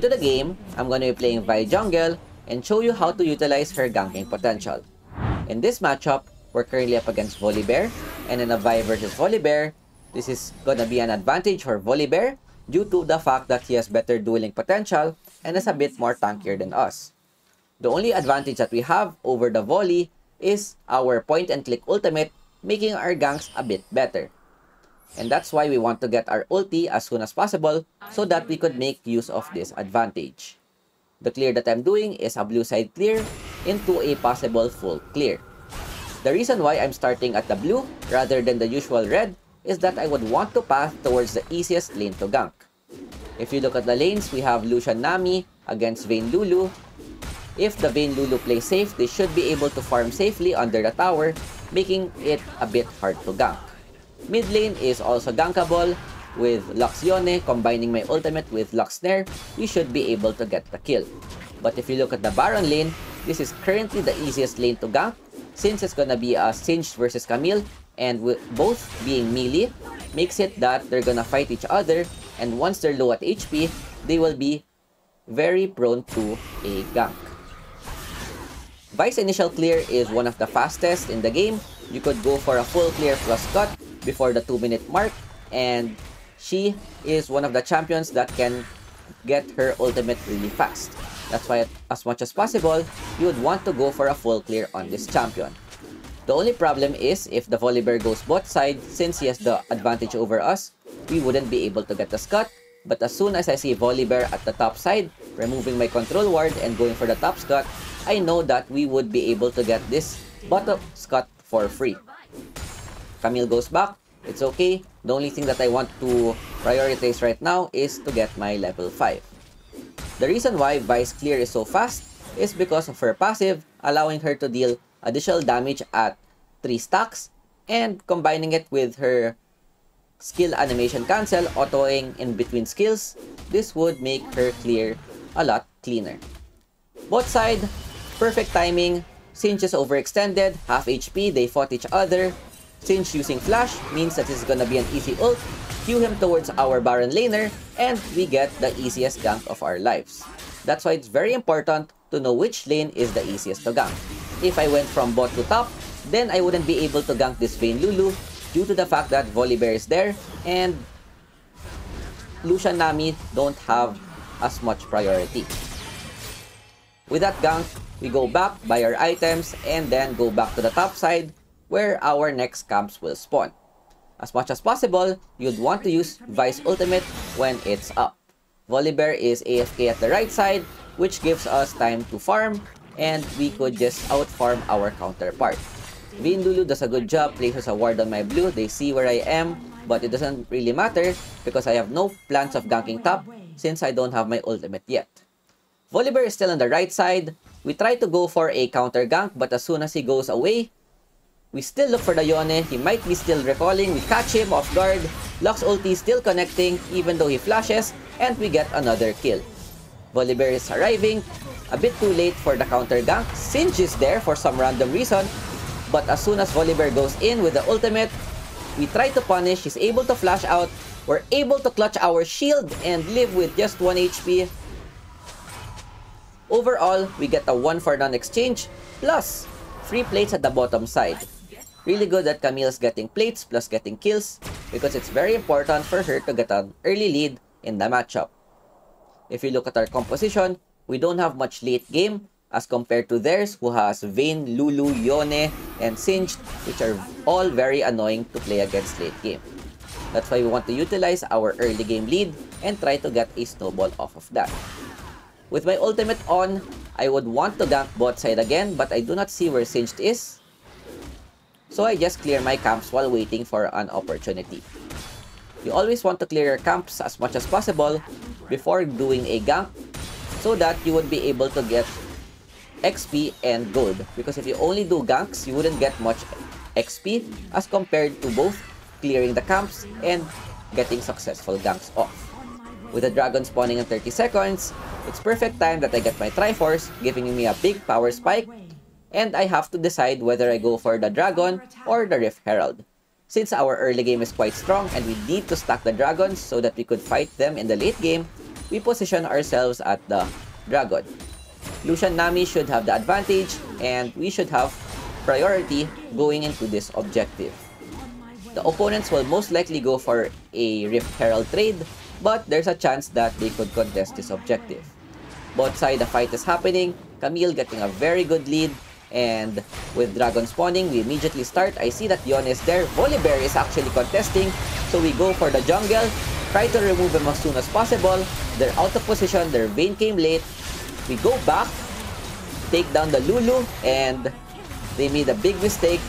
into the game, I'm going to be playing Vi Jungle and show you how to utilize her ganking potential. In this matchup, we're currently up against Volibear, and in a Vi versus Volibear, this is gonna be an advantage for Volibear due to the fact that he has better dueling potential and is a bit more tankier than us. The only advantage that we have over the Volley is our point and click ultimate, making our ganks a bit better. And that's why we want to get our ulti as soon as possible so that we could make use of this advantage. The clear that I'm doing is a blue side clear into a possible full clear. The reason why I'm starting at the blue rather than the usual red is that I would want to path towards the easiest lane to gank. If you look at the lanes, we have Lucian Nami against Vayne Lulu. If the Vayne Lulu plays safe, they should be able to farm safely under the tower, making it a bit hard to gank. Mid lane is also gankable. With Lux Yone combining my ultimate with Lux Snare, we should be able to get the kill. But if you look at the Baron lane, this is currently the easiest lane to gank since it's gonna be a Singed versus Camille, and with both being melee, makes it that they're gonna fight each other, and once they're low at HP, they will be very prone to a gank. Vi's initial clear is one of the fastest in the game. You could go for a full clear plus cut before the 2-minute mark, and she is one of the champions that can get her ultimate really fast. That's why, as much as possible, you would want to go for a full clear on this champion. The only problem is if the Volibear goes bot side, since he has the advantage over us, we wouldn't be able to get the Scud. But as soon as I see Volibear at the top side, removing my control ward and going for the top Scud, I know that we would be able to get this bottom Scud for free. Camille goes back, it's okay. The only thing that I want to prioritize right now is to get my level 5. The reason why Vi's clear is so fast is because of her passive, allowing her to deal additional damage at 3 stacks, and combining it with her skill animation cancel, autoing in between skills, this would make her clear a lot cleaner. Bot side, perfect timing. Singe is overextended, half HP, they fought each other. Singe using flash means that this is gonna be an easy ult, cue him towards our Baron laner, and we get the easiest gank of our lives. That's why it's very important to know which lane is the easiest to gank. If I went from bot to top, then I wouldn't be able to gank this Vayne Lulu due to the fact that Volibear is there and Lucian Nami don't have as much priority. With that gank, we go back, buy our items, and then go back to the top side where our next camps will spawn. As much as possible, you'd want to use Vi's ultimate when it's up. Volibear is AFK at the right side, which gives us time to farm, and we could just outfarm our counterpart. Vayne Lulu does a good job, places a ward on my blue, they see where I am, but it doesn't really matter because I have no plans of ganking top since I don't have my ultimate yet. Volibear is still on the right side. We try to go for a counter gank, but as soon as he goes away, we still look for the Yone. He might be still recalling. We catch him off guard. Lux ulti still connecting even though he flashes, and we get another kill. Volibear is arriving. A bit too late for the counter gank. Singe is there for some random reason, but as soon as Volibear goes in with the ultimate, we try to punish. He's able to flash out. We're able to clutch our shield and live with just 1 HP. Overall, we get a 1-for-none exchange plus free plates at the bottom side. Really good that Camille's getting plates plus getting kills because it's very important for her to get an early lead in the matchup. If you look at our composition, we don't have much late game as compared to theirs who has Vayne, Lulu, Yone, and Singed, which are all very annoying to play against late game. That's why we want to utilize our early game lead and try to get a snowball off of that. With my ultimate on, I would want to gank bot side again, but I do not see where Singed is. So I just clear my camps while waiting for an opportunity. You always want to clear your camps as much as possible before doing a gank so that you would be able to get XP and gold. Because if you only do ganks, you wouldn't get much XP as compared to both clearing the camps and getting successful ganks off. With the dragon spawning in 30 seconds, it's perfect time that I get my Triforce, giving me a big power spike, and I have to decide whether I go for the dragon or the Rift Herald. Since our early game is quite strong and we need to stack the dragons so that we could fight them in the late game, we position ourselves at the dragon. Lucian Nami should have the advantage, and we should have priority going into this objective. The opponents will most likely go for a Rift Herald trade, but there's a chance that they could contest this objective. Both sides, the fight is happening. Camille getting a very good lead, and with dragon spawning, we immediately start. I see that Yon is there. Volibear is actually contesting, so we go for the jungle. Try to remove them as soon as possible. They're out of position. Their Vayne came late. We go back, take down the Lulu, and they made a big mistake.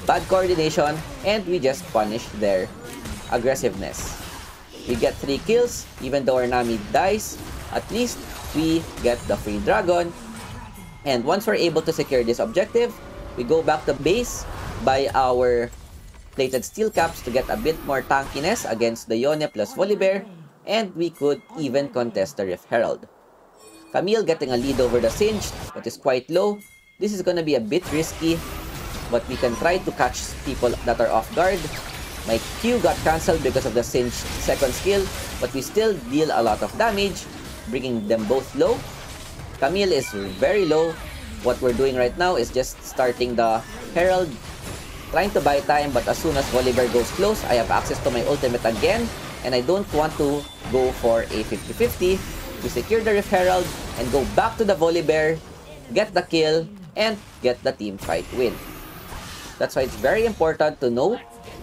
Bad coordination, and we just punish their aggressiveness. We get 3 kills, even though our Nami dies. At least we get the free dragon. And once we're able to secure this objective, we go back to base, buy our plated steel caps to get a bit more tankiness against the Yone plus Volibear, and we could even contest the Rift Herald. Camille getting a lead over the Singed, but is quite low. This is gonna be a bit risky, but we can try to catch people that are off guard. My Q got cancelled because of the Singed second skill, but we still deal a lot of damage, bringing them both low. Camille is very low. What we're doing right now is just starting the Herald, trying to buy time, but as soon as Volibear goes close, I have access to my ultimate again, and I don't want to go for a 50-50 to secure the Rift Herald and go back to the Volibear, get the kill, and get the team fight win. That's why it's very important to know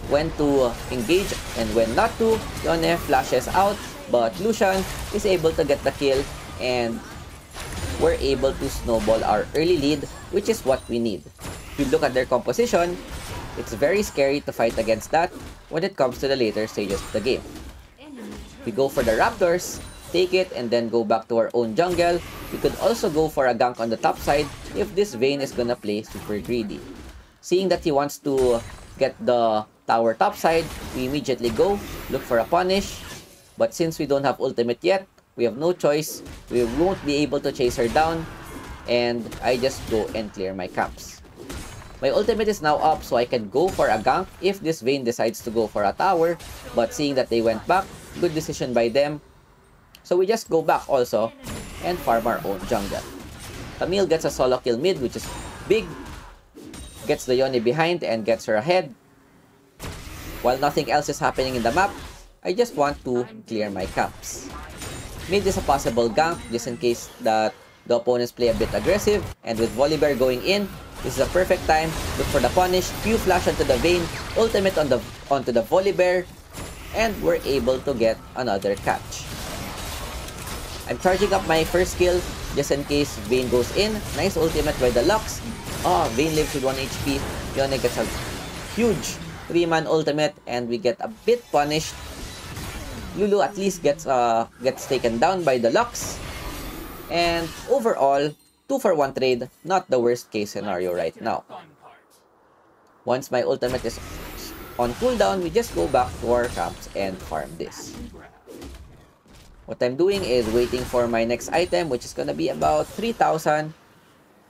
when to engage and when not to. Yone flashes out, but Lucian is able to get the kill, and we're able to snowball our early lead, which is what we need. If you look at their composition, it's very scary to fight against that when it comes to the later stages of the game. We go for the Raptors, take it, and then go back to our own jungle. We could also go for a gank on the top side if this Vayne is gonna play super greedy. Seeing that he wants to get the tower top side, we immediately go, look for a punish. But since we don't have ultimate yet, we have no choice. We won't be able to chase her down, and I just go and clear my camps. My ultimate is now up, so I can go for a gank if this Vayne decides to go for a tower. But seeing that they went back, good decision by them. So we just go back also and farm our own jungle. Camille gets a solo kill mid, which is big. Gets the Yone behind and gets her ahead. While nothing else is happening in the map, I just want to clear my camps. Mid is a possible gank just in case that the opponents play a bit aggressive, and with Volibear going in, this is a perfect time. Look for the punish, Q flash onto the Vayne, ultimate onto the Volibear, and we're able to get another catch. I'm charging up my first skill just in case Vayne goes in. Nice ultimate by the Lux. Vayne lives with 1 HP. Yone gets a huge 3-man ultimate, and we get a bit punished. Lulu at least gets taken down by the Lux. And overall, 2-for-1 trade, not the worst case scenario right now. Once my ultimate is on cooldown, we just go back to our camps and farm this. What I'm doing is waiting for my next item, which is gonna be about 3,000.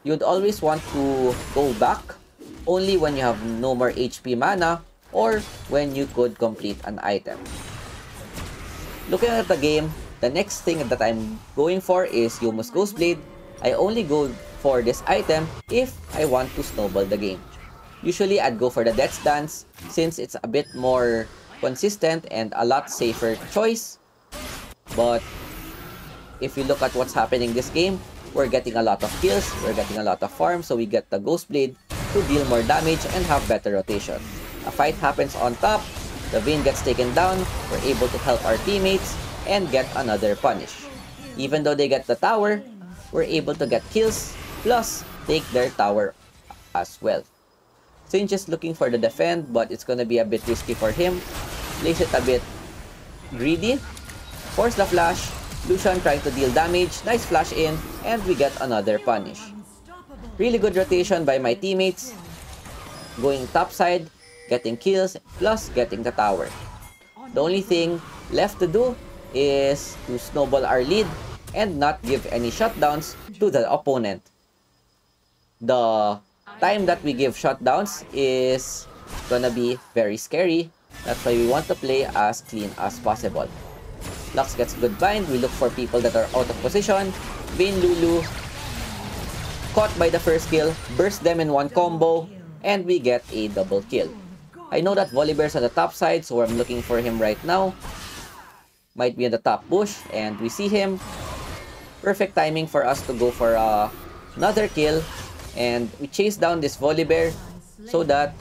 You'd always want to go back only when you have no more HP mana or when you could complete an item. Looking at the game, the next thing that I'm going for is Youmuu's Ghostblade. I only go for this item if I want to snowball the game. Usually I'd go for the Death's Dance since it's a bit more consistent and a lot safer choice. But if you look at what's happening this game, we're getting a lot of kills, we're getting a lot of farm, so we get the Ghostblade to deal more damage and have better rotation. A fight happens on top, the Vayne gets taken down, we're able to help our teammates and get another punish. Even though they get the tower, we're able to get kills, plus take their tower as well. Singe is looking for the defend, but it's gonna be a bit risky for him. Plays it a bit greedy. Force the flash. Lucian trying to deal damage. Nice flash in, and we get another punish. Really good rotation by my teammates. Going top side, getting kills, plus getting the tower. The only thing left to do is to snowball our lead and not give any shutdowns to the opponent. The time that we give shutdowns is gonna be very scary. That's why we want to play as clean as possible. Lux gets good bind. We look for people that are out of position. Vayne Lulu caught by the first kill, burst them in one combo, and we get a double kill. I know that Volibear's on the top side, so I'm looking for him right now. Might be in the top bush, and we see him. Perfect timing for us to go for another kill, and we chase down this Volibear so that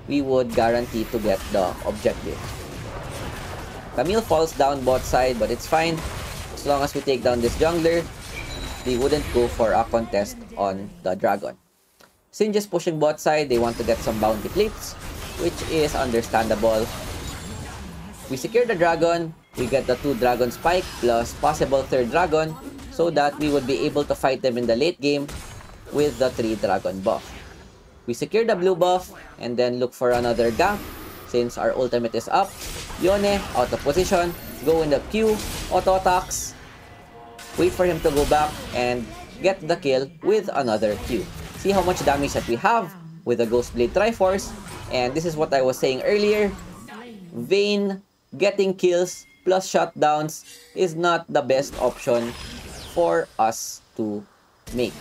we would guarantee to get the objective. Camille falls down bot side, but it's fine. As long as we take down this jungler, they wouldn't go for a contest on the dragon. Singed is pushing bot side. They want to get some bounty plates, which is understandable. We secure the dragon. We get the 2 dragon spike plus possible 3rd dragon so that we would be able to fight them in the late game with the 3 dragon buff. We secure the blue buff and then look for another gank since our ultimate is up. Yone out of position, go in the Q, auto attacks, wait for him to go back and get the kill with another Q. See how much damage that we have with the Ghost Blade Triforce, and this is what I was saying earlier. Vayne getting kills plus shutdowns is not the best option for us to make.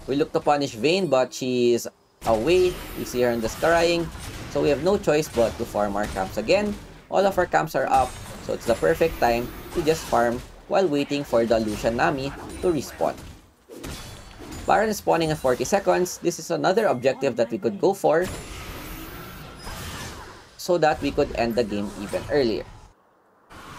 We look to punish Vayne, but she is away. We see her in the scrying, so we have no choice but to farm our camps again. All of our camps are up, so it's the perfect time to just farm while waiting for the Lucian Nami to respawn. Baron is spawning in 40 seconds. This is another objective that we could go for so that we could end the game even earlier.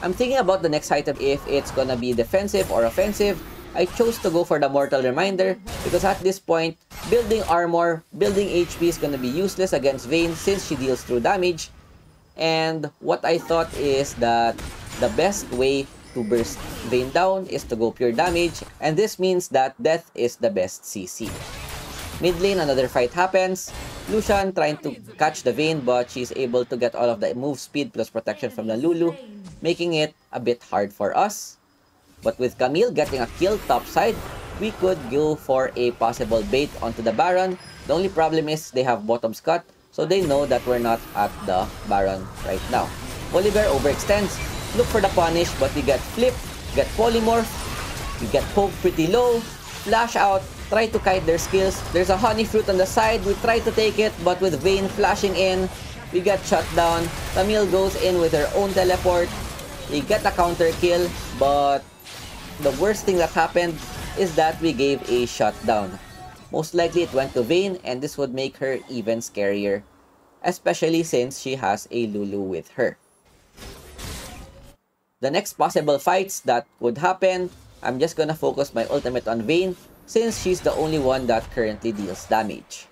I'm thinking about the next item if it's gonna be defensive or offensive. I chose to go for the Mortal Reminder because at this point, building armor, building HP is gonna be useless against Vayne since she deals through damage. And what I thought is that the best way to burst Vayne down is to go pure damage, and this means that death is the best CC. Mid lane, another fight happens. Lucian trying to catch the Vayne, but she's able to get all of the move speed plus protection from the Lulu, making it a bit hard for us. But with Camille getting a kill topside, we could go for a possible bait onto the Baron. The only problem is they have bottom cut, so they know that we're not at the Baron right now. Volibear overextends, look for the punish, but we get flip, get polymorph, we get poke pretty low, flash out, try to kite their skills. There's a honey fruit on the side, we try to take it, but with Vayne flashing in, we get shut down. Camille goes in with her own teleport, we get a counter kill, but the worst thing that happened is that we gave a shutdown. Most likely it went to Vayne, and this would make her even scarier, especially since she has a Lulu with her. The next possible fights that would happen, I'm just gonna focus my ultimate on Vayne since she's the only one that currently deals damage.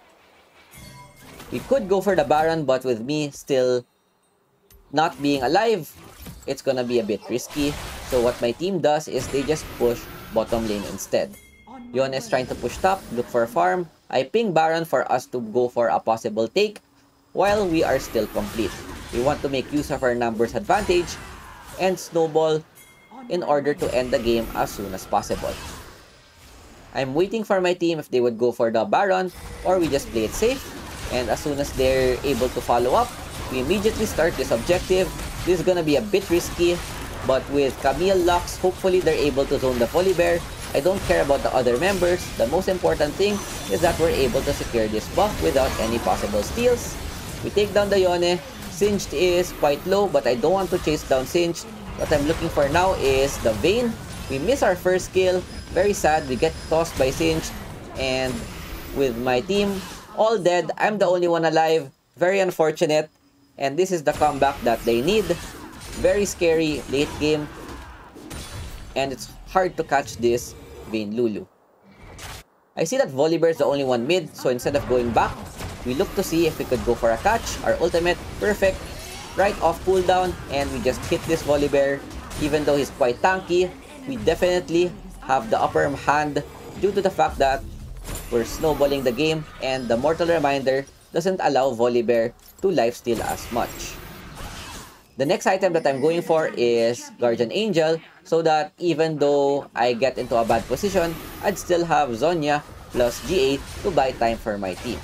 We could go for the Baron, but with me still not being alive, it's gonna be a bit risky. So what my team does is they just push bottom lane instead. Yone is trying to push top, look for a farm. I ping Baron for us to go for a possible take while we are still complete. We want to make use of our numbers advantage and snowball in order to end the game as soon as possible. I'm waiting for my team if they would go for the Baron or we just play it safe, and as soon as they're able to follow up, we immediately start this objective. This is gonna be a bit risky, but with Camille Lux, hopefully they're able to zone the Volibear. I don't care about the other members. The most important thing is that we're able to secure this buff without any possible steals. We take down the Yone. Singed is quite low, but I don't want to chase down Singed. What I'm looking for now is the Vayne. We miss our first kill. Very sad. We get tossed by Singed. And with my team all dead, I'm the only one alive. Very unfortunate. And this is the comeback that they need. Very scary late game. And it's hard to catch this Vayne Lulu. I see that Volibear is the only one mid, so instead of going back, we look to see if we could go for a catch. Our ultimate, perfect, right off cooldown, and we just hit this Volibear. Even though he's quite tanky, we definitely have the upper hand due to the fact that we're snowballing the game, and the Mortal Reminder doesn't allow Volibear to lifesteal as much. The next item that I'm going for is Guardian Angel, so that even though I get into a bad position, I'd still have Zhonya plus G8 to buy time for my team.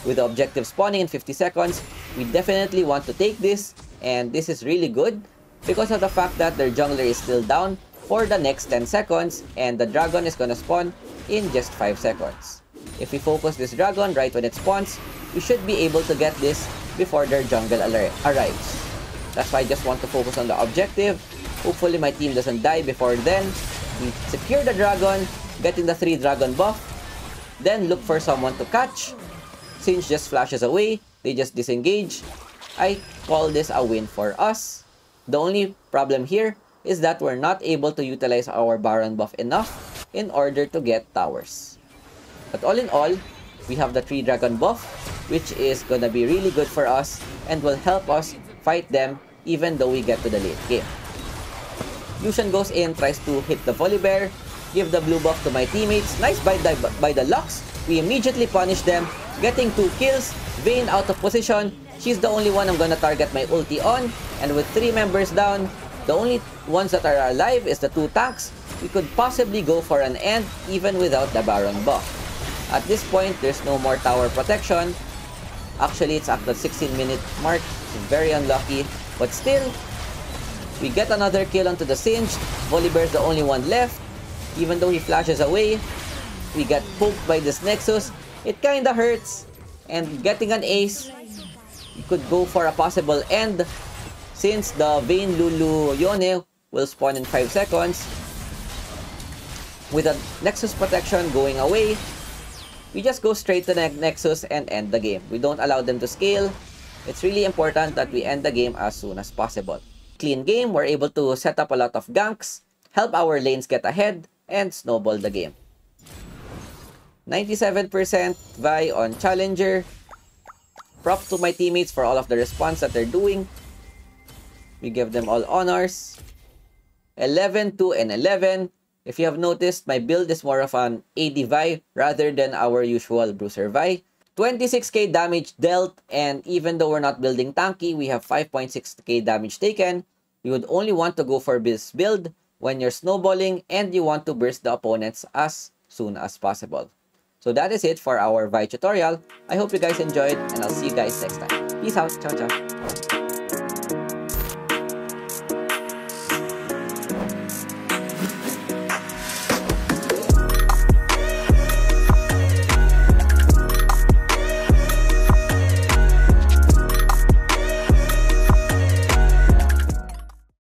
With the objective spawning in 50 seconds, we definitely want to take this And this is really good because of the fact that their jungler is still down for the next 10 seconds and the dragon is gonna spawn in just 5 seconds. If we focus this dragon right when it spawns, we should be able to get this before their jungle arrives. That's why I just want to focus on the objective. Hopefully my team doesn't die before then. We secure the dragon, getting the 3 dragon buff, then look for someone to catch. Singe just flashes away, they just disengage. I call this a win for us. The only problem here is that we're not able to utilize our Baron buff enough in order to get towers. But all in all, we have the 3 dragon buff, which is gonna be really good for us and will help us fight them even though we get to the late game. Lucian goes in, tries to hit the Volibear, give the blue buff to my teammates. Nice by the Lux. We immediately punish them, getting 2 kills. Vayne out of position. She's the only one I'm gonna target my ulti on. And with 3 members down, the only ones that are alive is the 2 tanks. We could possibly go for an end even without the Baron buff. At this point, there's no more tower protection. Actually, it's at the 16-minute mark. It's very unlucky. But still, we get another kill onto the Singe. Volibear's the only one left. Even though he flashes away, we get poked by this Nexus. It kinda hurts. And getting an ace, you could go for a possible end since the Vayne Lulu Yone will spawn in 5 seconds. With the Nexus protection going away, we just go straight to the Nexus and end the game. We don't allow them to scale. It's really important that we end the game as soon as possible. Clean game, we're able to set up a lot of ganks, help our lanes get ahead, and snowball the game. 97% Vi on Challenger. Props to my teammates for all of the response that they're doing. We give them all honors. 11, 2, and 11. If you have noticed, my build is more of an AD Vi rather than our usual Bruiser Vi. 26k damage dealt, and even though we're not building tanky, we have 5.6k damage taken. You would only want to go for this build when you're snowballing and you want to burst the opponents as soon as possible. So that is it for our Vi tutorial. I hope you guys enjoyed, and I'll see you guys next time. Peace out. Ciao, ciao.